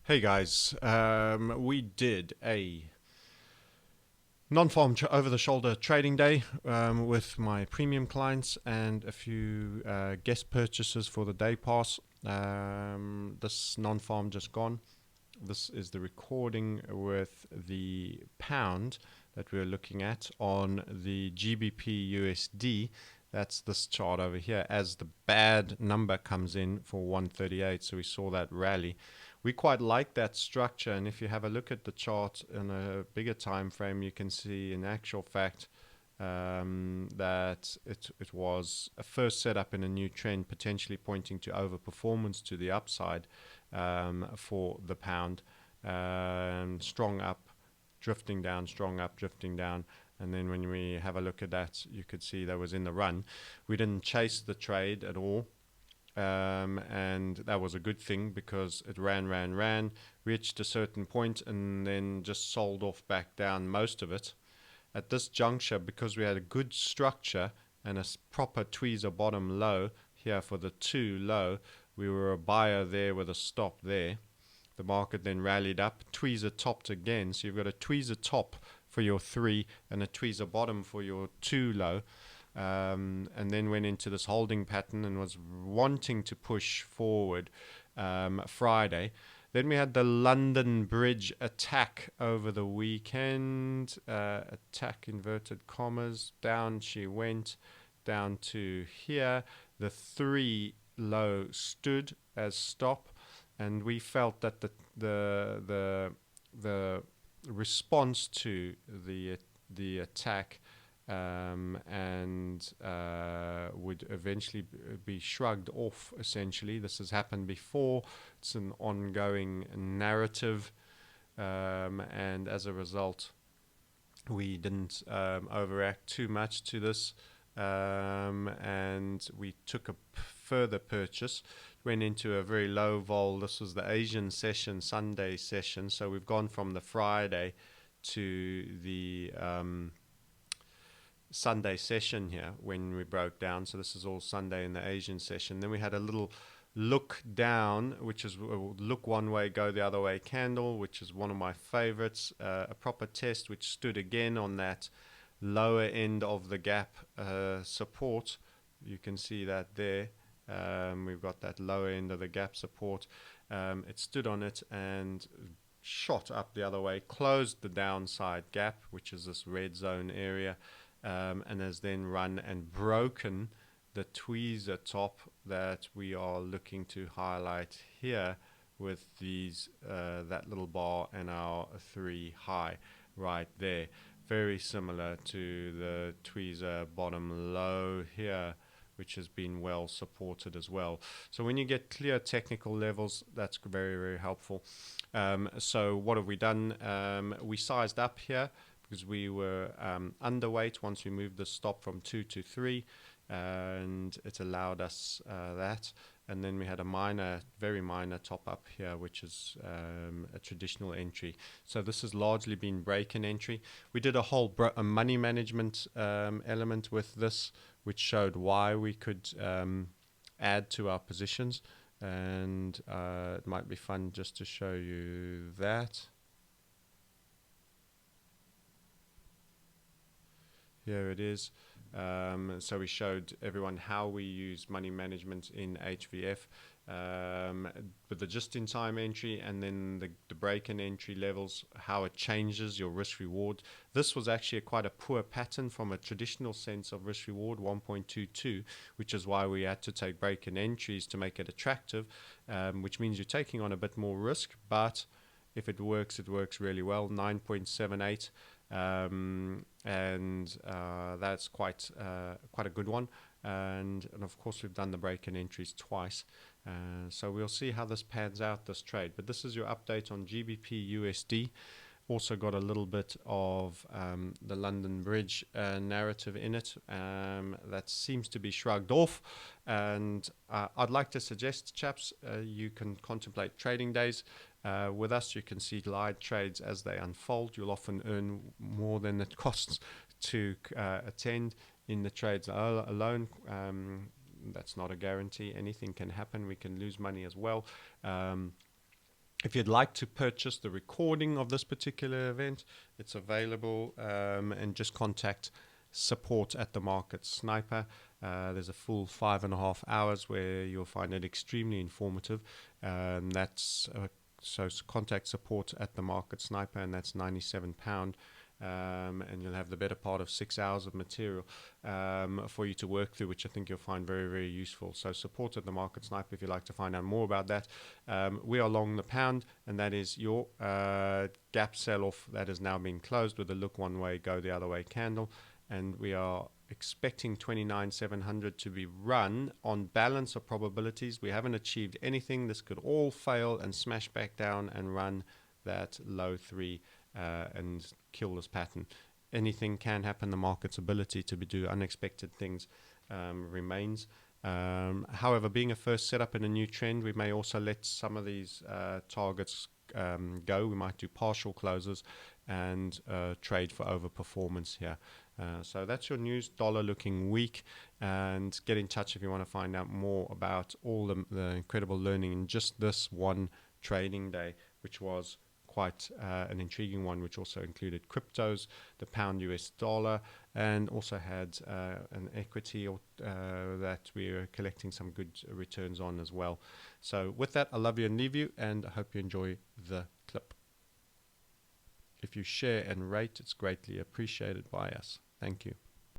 Hey guys, we did a non-farm over-the-shoulder trading day with my premium clients and a few guest purchases for the day pass. This non-farm just gone. This is the recording with the pound that we're looking at on the GBP USD. That's this chart over here as the bad number comes in for 138. So we saw that rally. We quite like that structure, and if you have a look at the chart in a bigger time frame, you can see in actual fact that it was a first setup in a new trend, potentially pointing to overperformance to the upside for the pound. Strong up, drifting down, strong up, drifting down. And then when we have a look at that, you could see that was in the run. We didn't chase the trade at all. And that was a good thing because it ran, reached a certain point, and then just sold off back down most of it. At this juncture, because we had a good structure and a proper tweezer bottom low here for the 2 low, we were a buyer there with a stop there. The market then rallied up, tweezer topped again. So you've got a tweezer top for your 3 and a tweezer bottom for your 2 low. And then went into this holding pattern and was wanting to push forward Friday. Then we had the London Bridge attack over the weekend. Attack inverted commas. Down she went, down to here. The 3 low stood as stop, and we felt that the response to the attack and would eventually be shrugged off. Essentially, this has happened before. It's an ongoing narrative, and as a result, we didn't overact too much to this, and we took a further purchase. Went into a very low vol. This was the Asian session, Sunday session. So we've gone from the Friday to the Sunday session here when we broke down. So this is all Sunday in the Asian session. Then we had a little look down, which is look one way, go the other way candle, which is one of my favorites. A proper test, which stood again on that lower end of the gap support. You can see that there. We've got that lower end of the gap support. It stood on it and shot up the other way, closed the downside gap, which is this red zone area. And has then run and broken the tweezer top that we are looking to highlight here with these that little bar and our 3 high right there. Very similar to the tweezer bottom low here, which has been well supported as well. So when you get clear technical levels, that's very, very helpful. So what have we done? We sized up here because we were underweight once we moved the stop from 2 to 3, and it allowed us that. And then we had a minor, very minor top up here, which is a traditional entry. So this has largely been break-in entry. We did a whole money management element with this, which showed why we could add to our positions. And it might be fun just to show you that. Here it is. So we showed everyone how we use money management in HVF with the just-in-time entry and then the break-in entry levels, how it changes your risk-reward. This was actually quite a poor pattern from a traditional sense of risk-reward, 1.22, which is why we had to take break-in entries to make it attractive, which means you're taking on a bit more risk, but if it works really well, 9.78. And that's quite a good one, and of course we've done the break-in entries twice, so we'll see how this pans out, this trade. But this is your update on GBP USD. Also got a little bit of the London Bridge narrative in it that seems to be shrugged off, and I'd like to suggest, chaps, you can contemplate trading days. With us, you can see live trades as they unfold. You'll often earn more than it costs to attend in the trades alone. That's not a guarantee. Anything can happen. We can lose money as well. If you'd like to purchase the recording of this particular event, it's available, and just contact support at the Market Sniper. There's a full 5.5 hours where you'll find it extremely informative. So contact support at the Market Sniper, and that's £97. And you'll have the better part of 6 hours of material for you to work through, which I think you'll find very, very useful. So support at the Market Sniper if you'd like to find out more about that. We are long the pound, and that is your gap sell-off that has now been closed with the look one way, go the other way candle. And we are expecting 29,700 to be run on balance of probabilities. We haven't achieved anything. This could all fail and smash back down and run that low 3 and kill this pattern. Anything can happen. The market's ability to do unexpected things remains. However, being a first setup in a new trend, we may also let some of these targets go. We might do partial closes and trade for overperformance here. So that's your news. Dollar looking weak, and get in touch if you want to find out more about all the incredible learning in just this one trading day, which was quite an intriguing one, which also included cryptos, the pound US dollar, and also had an equity that we are collecting some good returns on as well. So with that, I love you and leave you, and I hope you enjoy the clip. If you share and rate, it's greatly appreciated by us. Thank you.